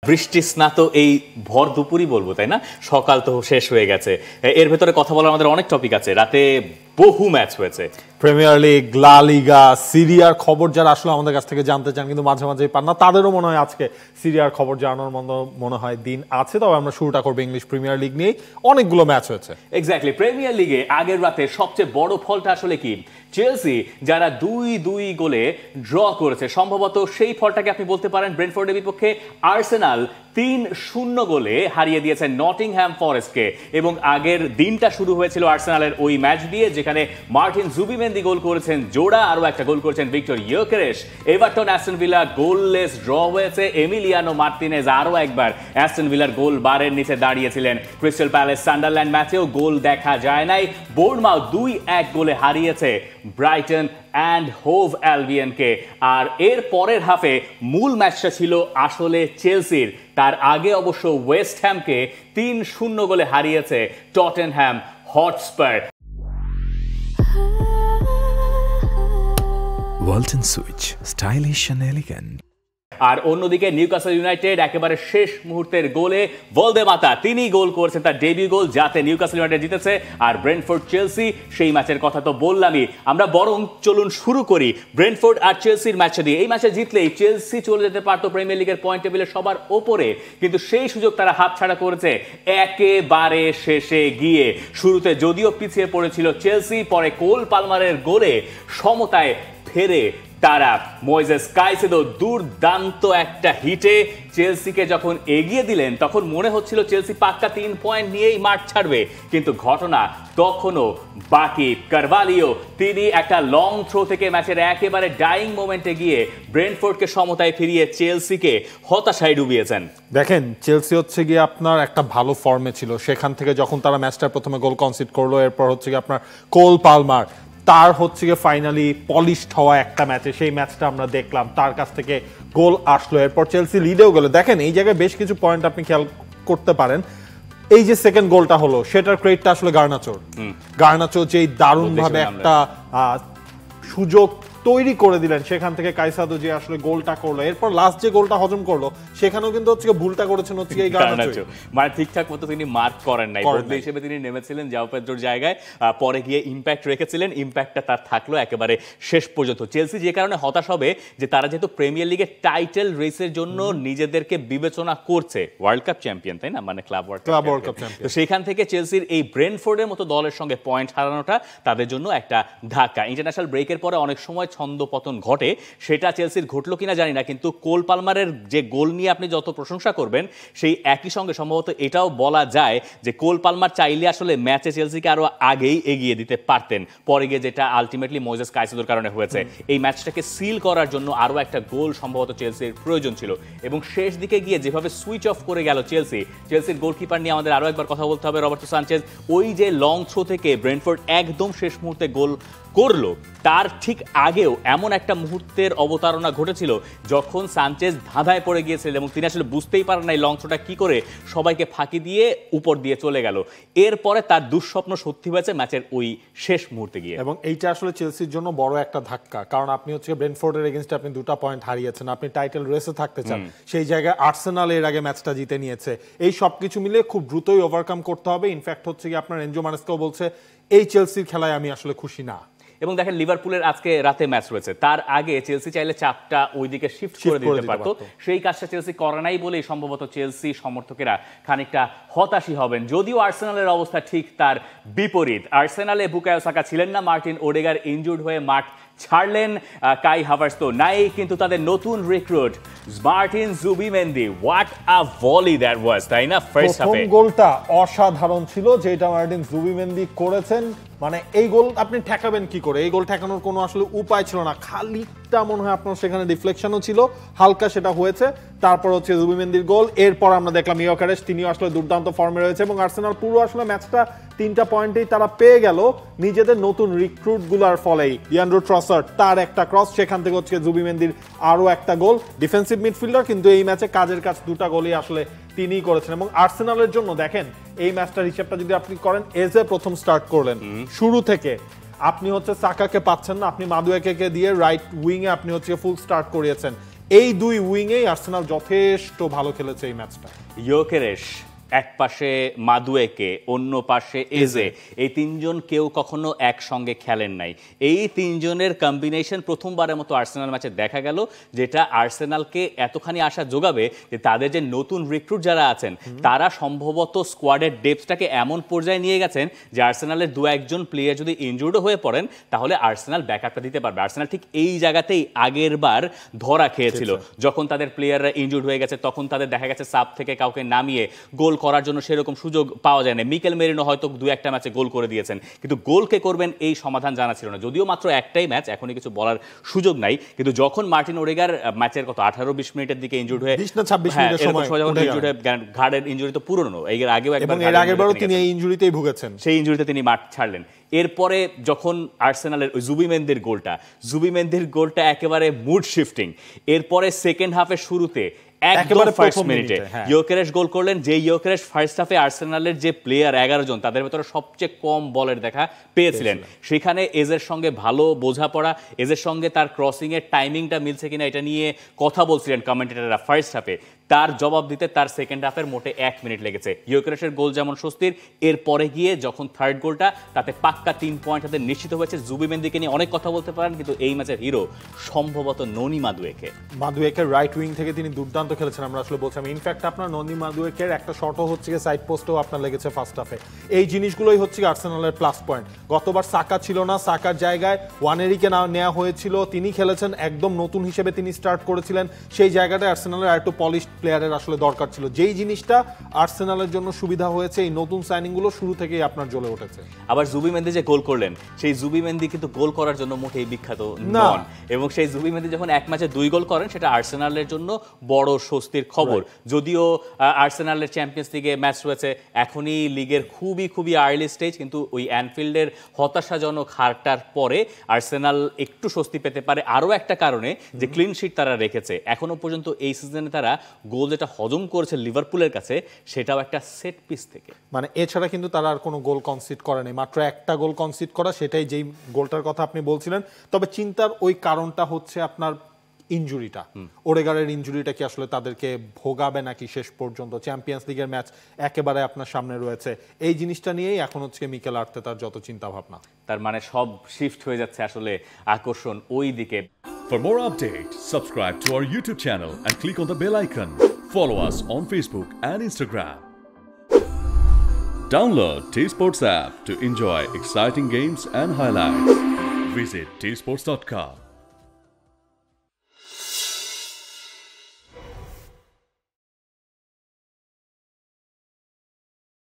বৃষ্টি স্নাত এই ভর দুপুরই বলবো, তাই না? সকাল তো শেষ হয়ে গেছে, এর ভেতরে কথা বলার আমাদের অনেক টপিক আছে। রাতে বহু ম্যাচ হয়েছে, প্রিমিয়ার লিগ, লা লিগা, সিরিয়ার খবর যারা আসলে আমাদের কাছ থেকে জানতে চান কিন্তু মাঝে মাঝে পান না, তাদেরও মনে হয় আজকে সিরিয়ার খবর জানানোর মনে হয় দিন আছে। তবে আমরা শুরুটা করবো ইংলিশ প্রিমিয়ার লিগ নিয়ে। অনেকগুলো ম্যাচ হয়েছে। এক্স্যাক্টলি, প্রিমিয়ার লিগে আগের রাতে সবচেয়ে বড় ফলটা আসলে কি, চেলসি যারা 2-2 গোলে ড্র করেছে, সম্ভবত সেই ফলটাকে আপনি বলতে পারেন ব্রেন্টফোর্ডের বিপক্ষে আর্সেনাল 3-0 গোলে হারিয়ে দিয়েছে নটিংহ্যাম ফরেস্টকে। এবং আগের দিনটা শুরু হয়েছিল আর্সেনালের ওই ম্যাচ দিয়ে, যেখানে মার্টিন জুবিমেন্দি গোল করেছেন জোড়া, আরও একটা গোল করেছেন Viktor Gyokeres. Everton Aston Villa goalless draw হয়েছে। এমিলিয়ানো মার্তিনেজ আরও একবার অ্যাস্টন ভিলার গোল বারের নিচে দাঁড়িয়েছিলেন। ক্রিস্টাল প্যালেস সান্ডারল্যান্ড ম্যাচেও গোল দেখা যায় নাই। বোর্নমাউথ 2-1 গোলে হারিয়েছে ব্রাইটন অ্যান্ড হোভ অ্যালবিয়নকে। আর এর পরের হাফে মূল ম্যাচটা ছিল আসলে চেলসির। তার আগে অবশ্য ওয়েস্ট হ্যামকে 3-0 গোলে হারিয়েছে Tottenham Hotspur. Walton switch, stylish and elegant. আর অন্যদিকে নিউক্যাসল ইউনাইটেড একেবারে শেষ মুহূর্তের গোলে ভলদেমাতা তিনি গোল করেছেন, তার ডেবিউ গোল, যাতে নিউক্যাসল ইউনাইটেড জিতেছে। আর ব্রেন্টফোর্ড চেলসি, সেই ম্যাচের কথা তো বললামই। আমরা বরং চলুন শুরু করি ব্রেন্টফোর্ড আর চেলসির ম্যাচটা দিয়ে। এই ম্যাচে জিতলেই চেলসি চলে যেতে পারতো প্রিমিয়ার লিগের পয়েন্ট টেবিলে সবার ওপরে, কিন্তু সেই সুযোগ তারা হাতছাড়া করেছে একেবারে শেষে গিয়ে। শুরুতে যদিও পিছিয়ে পড়েছিল চেলসি, পরে কোল পালমারের গোলে সমতায় ফেরে তারা। ময়েজেস কাইসেদো দুর্দান্ত একটা হিটে চেলসিকে যখন এগিয়ে দিলেন, তখন মনে হচ্ছিল চেলসি পাক্কা 3 পয়েন্ট নিয়েই মাঠ ছাড়বে, কিন্তু ঘটনা তখনও বাকি। কারভালিও তিনি একটা লং থ্রো থেকে ম্যাচের একেবারে ডাইং মোমেন্টে গিয়ে ব্রেন্টফোর্ডকে সমতায় ফিরিয়ে চেলসিকে হতাশায় ডুবিয়েছেন। দেখেন, চেলসি হচ্ছে গিয়ে আপনার একটা ভালো ফর্মে ছিল, সেখান থেকে যখন তারা ম্যাচটা প্রথমে গোল কনসিড করলো, এরপর হচ্ছে গিয়ে আপনার কোল পালমার তার হচ্ছে গিয়ে ফাইনালি পলিশড হওয়া একটা ম্যাচে, সেই ম্যাচটা আমরা দেখলাম, তার কাছ থেকে গোল আসলো, এরপর চেলসি লিডেও গেল। দেখেন, এই জায়গায় বেশ কিছু পয়েন্ট আপনি খেয়াল করতে পারেন। এই যে সেকেন্ড গোলটা হলো, সেটার ক্রেডিটটা আসলে গার্নাচো যেই দারুণভাবে একটা সুযোগ তৈরি করে দিলেন, সেখান থেকে কাইসাদো যে আসলে গোলটা করলো, এরপর লাস্ট যে গোলটা হজম করলো, সেখানেও কিন্তু হচ্ছে ভুলটা করেছেন হচ্ছে এই গার্নাচো, মানে ঠিকঠাক মতো তিনি মার্ক করেন নাই। বদলি হিসেবে তিনি নেমেছিলেন জাও পেদ্রোর জায়গায়, পরে গিয়ে ইম্প্যাক্ট রেখেছিলেন, ইম্প্যাক্টটা তার থাকলো একেবারে শেষ পর্যন্ত। চেলসি যে কারণে হতাশ হবে, যে তারা যেহেতু প্রিমিয়ার লিগের টাইটেল রেসের জন্য নিজেদেরকে বিবেচনা করছে, ওয়ার্ল্ড কাপ চ্যাম্পিয়ন, তাই না, মানে ক্লাব ওয়ার্ল্ড কাপ চ্যাম্পিয়ন, তো সেখান থেকে চেলসির এই ব্রেন্টফোর্ডের মতো দলের সঙ্গে পয়েন্ট হারানোটা তাদের জন্য একটা ধাক্কা। ইন্টারন্যাশনাল ব্রেকের পরে অনেক সময় ছন্দ পতন ঘটে, সেটা চেলসির ঘটলো কিনা জানি না, কিন্তু কোল পালমারের যে গোল নিয়ে আপনি যত প্রশংসা করবেন, সেই একই সঙ্গে সম্ভবত এটাও বলা যায় যে কোল পালমার চাইলে আসলে ম্যাচে চেলসিকে আরো আগেই এগিয়ে দিতে পারতেন, পরে গিয়ে যেটা আলটিমেটলি ময়েজেস কাইসেদোর কারণে হয়েছে। এই ম্যাচটাকে সিল করার জন্য আরো একটা গোল সম্ভবত চেলসির প্রয়োজন ছিল, এবং শেষ দিকে গিয়ে যেভাবে সুইচ অফ করে গেল চেলসির গোলকিপার নিয়ে আমাদের আরো একবার কথা বলতে হবে, রবার্টো সানচেজ। ওই যে লং থ্রো থেকে ব্রেন্টফোর্ড একদম শেষ মুহূর্তে গোল করলো, তার ঠিক আগেও এমন একটা মুহূর্তের অবতারণা ঘটেছিল যখন সানচেজ ধাঁধায় পড়ে গিয়েছিল এবং তিনি আসলে বুঝতেই পারেন নাই লং থ্রোটা কি করে সবাইকে ফাঁকি দিয়ে উপর দিয়ে চলে গেল। এরপরে তার দুঃস্বপ্ন সত্যি হয়েছে ম্যাচের ওই শেষ মুহূর্তে গিয়ে, এবং এইটা আসলে চেলসির জন্য বড় একটা ধাক্কা। কারণ আপনি হচ্ছে ব্রেন্টফোর্ডের এগেইনস্টে আপনি 2টা পয়েন্ট হারিয়েছেন, আপনি টাইটেল রেসে থাকতে চান, সেই জায়গায় আর্সেনাল এর আগে ম্যাচটা জিতে নিয়েছে। এই সবকিছু মিলে খুব দ্রুতই ওভারকাম করতে হবে। ইনফ্যাক্ট হচ্ছে কি আপনার এনজো মারেস্কাও বলছে এই চেলসির খেলায় আমি আসলে খুশি না। এবং দেখেন, লিভারপুলের আজকে রাতে ম্যাচ রয়েছে, তার আগে চেলসি চাইলে চাপটা ওইদিকে শিফট করে দিতে পারতো, সেই কাজটা চেলসি করে নাই বলেই সম্ভবত চেলসি সমর্থকেরা খানিকটা হতাশই হবেন। যদিও আর্সেনালের অবস্থা ঠিক তার বিপরীত। আর্সেনালে বুকায়ো সাকা ছিলেন না, মার্টিন ওডেগার ইনজুর্ড হয়ে মাঠ ছাড়লেন, কাই হাভার্টজ তো নাই, কিন্তু তাদের নতুন recruit Martin Zubimendi, what a volley that was, তাই না? ফার্স্ট হাফে প্রথম গোলটা অসাধারণ ছিল যেটা মার্টিন জুবিমেন্দি করেছেন, মানে এই গোল আপনি ঠেকাবেন কি করে? এই গোল ঠেকানোর কোনো আসলে উপায় ছিল না, খালিকটা মনে হয় আপনার সেখানে ডিফ্লেকশনও ছিল, হালকা সেটা হয়েছে, তারপর হচ্ছে জুবিমেন্দির গোল। এরপর আমরা দেখলাম ইয়োকেরেশ, তিনিও আসলে দুর্দান্ত ফর্মে রয়েছে, এবং আর্সেনাল পুরো আসলে ম্যাচটা 3টা পয়েন্টেই তারা পেয়ে গেল নিজেদের নতুন রিক্রুটগুলোর ফলেই। লিয়ান্ড্রো ট্রসার্ড তার একটা ক্রস, সেখান থেকে হচ্ছে জুবিমেন্দির আরও একটা গোল। ডিফেন্সিভ মিডফিল্ডার, কিন্তু এই ম্যাচে কাজের কাজ 2টা গোলই আসলে তিনিই করেছেন। এবং আর্সেনালের জন্য দেখেন, এই ম্যাচটার হিসেবটা যদি আপনি করেন, এজে প্রথম স্টার্ট করলেন, শুরু থেকে আপনি হচ্ছে সাকাকে পাচ্ছেন না, আপনি মাদুয়েকে দিয়ে রাইট উইং এ আপনি হচ্ছে ফুল স্টার্ট করিয়েছেন, এই দুই উইংয়েই আর্সেনাল যথেষ্ট ভালো খেলেছে এই ম্যাচটা। ইয়োকেরেশ এক পাশে মাদুয়েকে, অন্য পাশে এজে, এই তিনজন কেউ কখনো একসঙ্গে খেলেন নাই। এই তিনজনের কম্বিনেশন প্রথমবারের মতো আর্সেনাল ম্যাচে দেখা গেল, যেটা আর্সেনালকে এতখানি আশা যোগাবে যে তাদের যে নতুন রিক্রুট যারা আছেন তারা সম্ভবত স্কোয়াডের ডেপথটাকে এমন পর্যায়ে নিয়ে গেছেন যে আর্সেনালের দু একজন প্লেয়ার যদি ইনজুর্ডও হয়ে পড়েন তাহলে আর্সেনাল ব্যাকআপটা দিতে পারবে। আর্সেনাল ঠিক এই জায়গাতেই আগের বার ধরা খেয়েছিল, যখন তাদের প্লেয়াররা ইনজুর্ড হয়ে গেছে তখন তাদের দেখা গেছে সাব থেকে কাউকে নামিয়ে গোল করার জন্য সেরকম সুযোগ পাওয়া যায় না। মিকেল মেরিনো হয়তো দু একটা ম্যাচে গোল করে দিয়েছেন, কিন্তু গোল কে করবেন এই সমাধান জানা ছিল না। যদিও মাত্র একটাই ম্যাচ, এখনই কিছু বলার সুযোগ নাই, কিন্তু যখন মার্টিন ওডেগার ম্যাচের কত 18-20 মিনিটের দিকে ইনজুর্ড হয়ে 20 না 26 মিনিটের সময় যখন ইনজুর্ড হয়ে ঘাড়ের ইনজুরি তো পুরনো, এর আগেও একবার এবং এর আগেরবারও তিনি এই ইনজুরিতেই ভুগেছেন, সেই ইনজুরিতে তিনি মাঠ ছাড়লেন। এরপরে যখন আর্সেনালের জুবিমেন্দির গোলটা একেবারে মুড শিফটিং। এরপরে সেকেন্ড হাফের শুরুতে একেবারে ফার্স্ট মিনিটে ইয়োকেরেশ গোল করলেন, যে ইয়োকেরেশ ফার্স্ট হাফে আর্সেনালের যে প্লেয়ার 11 জন তাদের ভেতরে সবচেয়ে কম বলের দেখা পেয়েছিলেন। সেখানে এজের সঙ্গে ভালো বোঝাপড়া, এজের সঙ্গে তার ক্রসিং এর টাইমিংটা মিলছে কিনা এটা নিয়ে কথা বলছিলেন কমেন্টেটররা ফার্স্ট হাফে। তার জবাব দিতে তার সেকেন্ড হাফের মোটে 1 মিনিট লেগেছে। ইয়োকেরেশের গোল যেমন স্বস্তির, এরপরে গিয়ে যখন থার্ড গোলটা, তাতে পাক্কা 3 পয়েন্ট হাতে নিশ্চিত হয়েছে। জুবিমেন্দিকে নিয়ে অনেক কথা বলতে পারেন, কিন্তু এই ম্যাচের হিরো সম্ভবত ননি মাদুয়েকের রাইট উইং থেকে তিনি দুর্দান্ত খেলেছেন, আমরা আসলে বলছিলাম। ইনফ্যাক্ট আপনার ননি মাদুয়েকের একটা শটও হচ্ছে সাইড পোস্টেও আপনার লেগেছে ফার্স্ট হাফে। এই জিনিসগুলোই হচ্ছে আর্সেনালের প্লাস পয়েন্ট। গতবার সাকা ছিল না, সাকার জায়গায় ওয়ানেরিকে নেওয়া হয়েছিল, তিনি খেলেছেন একদম নতুন হিসেবে, তিনি স্টার্ট করেছিলেন। সেই জায়গাটায় আর্সেনালের আরেকটু পলিশ প্লেয়ারের আসলে দরকার ছিল, যেই জিনিসটা আর্সেনালের জন্য সুবিধা হয়েছে। এই নতুন সাইনিংগুলো শুরু থেকেই আপনার জ্বলে উঠেছে। আবার জুবিমেন্দি যে গোল করলেন, সেই জুবিমেন্দি কিন্তু গোল করার জন্য মোটেই বিখ্যাত নন, এবং সেই জুবিমেন্দি যখন এক ম্যাচে 2 গোল করেন সেটা আর্সেনালের জন্য বড় স্বস্তির খবর। যদিও আর্সেনালের চ্যাম্পিয়ন্স লিগে ম্যাচ রয়েছে, এখনই লিগের খুবই আর্লি স্টেজ, কিন্তু ওই অ্যানফিল্ডের হতাশাজনক হারটার পরে আর্সেনাল একটু স্বস্তি পেতে পারে আরও একটা কারণে, যে ক্লিন শিট তারা রেখেছে। এখনো পর্যন্ত এই সিজনে তারা গোল যেটা হজম করেছে লিভারপুলের কাছে, সেটাও একটা সেট পিস থেকে। মানে এছাড়া কিন্তু তারা আর কোনো গোল কনসিড করেনি, মাত্র একটা গোল কনসিড করা, সেটাই যেই গোলটার কথা আপনি বলছিলেন। তবে চিন্তার ওই কারণটা হচ্ছে আপনার ইনজুরিটা, ওডেগারের ইনজুরিটা কি আসলে তাদেরকে ভোগাবে নাকি শেষ পর্যন্ত? চ্যাম্পিয়ন্স লিগের ম্যাচ একেবারে আপনার সামনে রয়েছে, এই জিনিসটা নিয়েই এখন হচ্ছে মিকেল আর্তেতার যত চিন্তা ভাবনা। তার মানে সব শিফট হয়ে যাচ্ছে আসলে আকর্ষণ ওই দিকে। For more updates, subscribe to our YouTube channel and click on the bell icon. Follow us on Facebook and Instagram. Download T-Sports app to enjoy exciting games and highlights. Visit tsports.com.